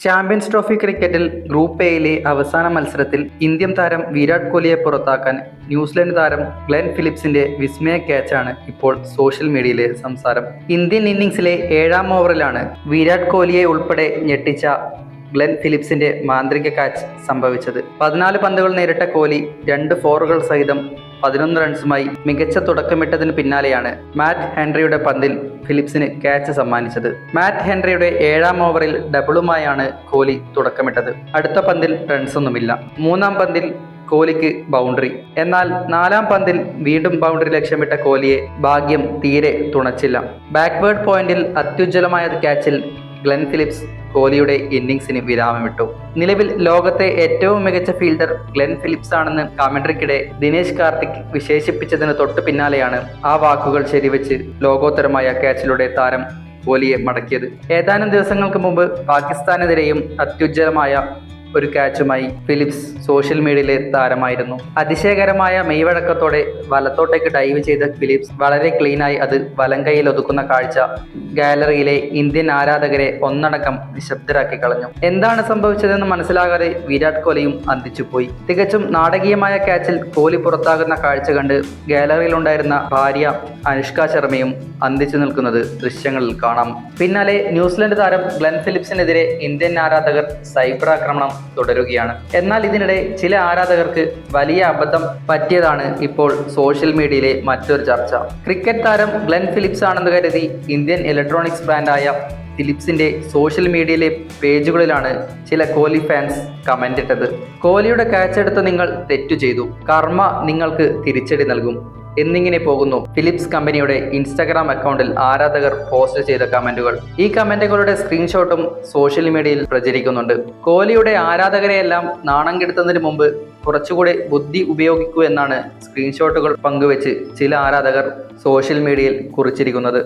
Champions trophy ക്രിക്കറ്റിൽ group എയിലെ അവസാന മത്സരത്തിൽ ഇന്ത്യൻ താരം വിരാട് കോഹ്ലിയെ പുറത്താക്കാൻ ന്യൂസിലൻഡ് താരം ഗ്ലെൻ ഫിലിപ്സിന്റെ വിസ്മയ ക്യാച്ചാണ് ഇപ്പോൾ സോഷ്യൽ മീഡിയയിലെ സംസാരം. ഇന്ത്യൻ ഇന്നിംഗ്സിലെ 7ാം ഓവറിലാണ് വിരാട് കോഹ്ലിയെ ഉൾപ്പെടെ ഞെട്ടിച്ച ഗ്ലെൻ ഫിലിപ്സിന്റെ മാന്ത്രിക ക്യാച്ച് സംഭവിച്ചത്. 14 പന്തുകൾ നേരിട്ട കോഹ്ലി 2 ഫോറുകൾ സഹിതം 11 റൺസുമായി മികച്ച തുടക്കമിട്ടതിന് പിന്നാലെയാണ് മാറ്റ് ഹെൻറിയുടെ പന്തിൽ ഫിലിപ്സിന് ക്യാച്ച് സമ്മാനിച്ചത്. മാറ്റ് ഹെൻറിയുടെ 7ാം ഓവറിൽ ഡബിളുമായാണ് കോഹ്ലി തുടക്കമിട്ടത്. അടുത്ത പന്തിൽ റൺസൊന്നുമില്ല. 3ാം പന്തിൽ കോഹ്ലിക്ക് ബൗണ്ടറി. എന്നാൽ 4ാം പന്തിൽ വീണ്ടും ബൗണ്ടറി ലക്ഷ്യമിട്ട കോഹ്ലിയെ ഭാഗ്യം തീരെ തുണച്ചില്ല. ബാക്ക്വേർഡ് പോയിന്റിൽ അത്യുജ്വലമായ ക്യാച്ചിൽ ഗ്ലെൻ ഫിലിപ്സ് കോഹ്ലിയുടെ ഇന്നിംഗ്സിന് വിരാമമിട്ടു. നിലവിൽ ലോകത്തെ ഏറ്റവും മികച്ച ഫീൽഡർ ഗ്ലെൻ ഫിലിപ്സ് ആണെന്ന് കമന്ററിക്കിടെ ദിനേശ് കാർത്തിക് വിശേഷിപ്പിച്ചതിന് തൊട്ടു പിന്നാലെയാണ് ആ വാക്കുകൾ ശരിവെച്ച് ലോകോത്തരമായ ക്യാച്ചിലൂടെ താരം കോഹ്ലിയെ മടക്കിയത്. ഏതാനും ദിവസങ്ങൾക്ക് മുമ്പ് പാകിസ്ഥാനെതിരെയും അത്യുജ്വലമായ ഒരു ക്യാച്ചുമായി ഫിലിപ്സ് സോഷ്യൽ മീഡിയയിലെ താരമായിരുന്നു. അതിശയകരമായ മെയ്വഴക്കത്തോടെ വലത്തോട്ടേക്ക് ഡൈവ് ചെയ്ത ഫിലിപ്സ് വളരെ ക്ലീനായി അത് വലം കൈയിൽ ഒതുക്കുന്ന കാഴ്ച ഗാലറിയിലെ ഇന്ത്യൻ ആരാധകരെ ഒന്നടങ്കം നിശബ്ദരാക്കി കളഞ്ഞു. എന്താണ് സംഭവിച്ചതെന്ന് മനസ്സിലാകാതെ വിരാട് കോഹ്ലിയും അന്തിച്ചുപോയി. തികച്ചും നാടകീയമായ ക്യാച്ചിൽ കോഹ്ലി പുറത്താകുന്ന കാഴ്ച കണ്ട് ഗാലറിയിലുണ്ടായിരുന്ന ഭാര്യ അനുഷ്ക ശർമ്മയും അന്തിച്ചു നിൽക്കുന്നത് ദൃശ്യങ്ങളിൽ കാണാം. പിന്നാലെ ന്യൂസിലൻഡ് താരം ഗ്ലെൻ ഫിലിപ്സിനെതിരെ ഇന്ത്യൻ ആരാധകർ സൈബർ ആക്രമണം തുടരുകയാണ്. എന്നാൽ ഇതിനിടെ ചില ആരാധകർക്ക് വലിയ അബദ്ധം പറ്റിയതാണ് ഇപ്പോൾ സോഷ്യൽ മീഡിയയിലെ മറ്റൊരു ചർച്ച. ക്രിക്കറ്റ് താരം ഗ്ലെൻ ഫിലിപ്സ് ആണെന്ന് കരുതി ഇന്ത്യൻ ഇലക്ട്രോണിക്സ് ബ്രാൻഡായ ഫിലിപ്സിന്റെ സോഷ്യൽ മീഡിയയിലെ പേജുകളിലാണ് ചില കോഹ്ലി ഫാൻസ് കമന്റ് ഇട്ടത്. കോഹ്ലിയുടെ ക്യാച്ച് എടുത്ത് നിങ്ങൾ തെറ്റു ചെയ്തു, കർമ്മ നിങ്ങൾക്ക് തിരിച്ചടി നൽകും എന്നിങ്ങനെ പോകുന്നു ഫിലിപ്സ് കമ്പനിയുടെ ഇൻസ്റ്റഗ്രാം അക്കൗണ്ടിൽ ആരാധകർ പോസ്റ്റ് ചെയ്ത കമന്റുകൾ. ഈ കമന്റുകളുടെ സ്ക്രീൻഷോട്ടും സോഷ്യൽ മീഡിയയിൽ പ്രചരിക്കുന്നുണ്ട്. കോഹ്ലിയുടെ ആരാധകരെയെല്ലാം നാണം കെടുത്തുന്നതിന് മുമ്പ് കുറച്ചുകൂടെ ബുദ്ധി ഉപയോഗിക്കൂ എന്നാണ് സ്ക്രീൻഷോട്ടുകൾ പങ്കുവെച്ച് ചില ആരാധകർ സോഷ്യൽ മീഡിയയിൽ കുറിച്ചിരിക്കുന്നത്.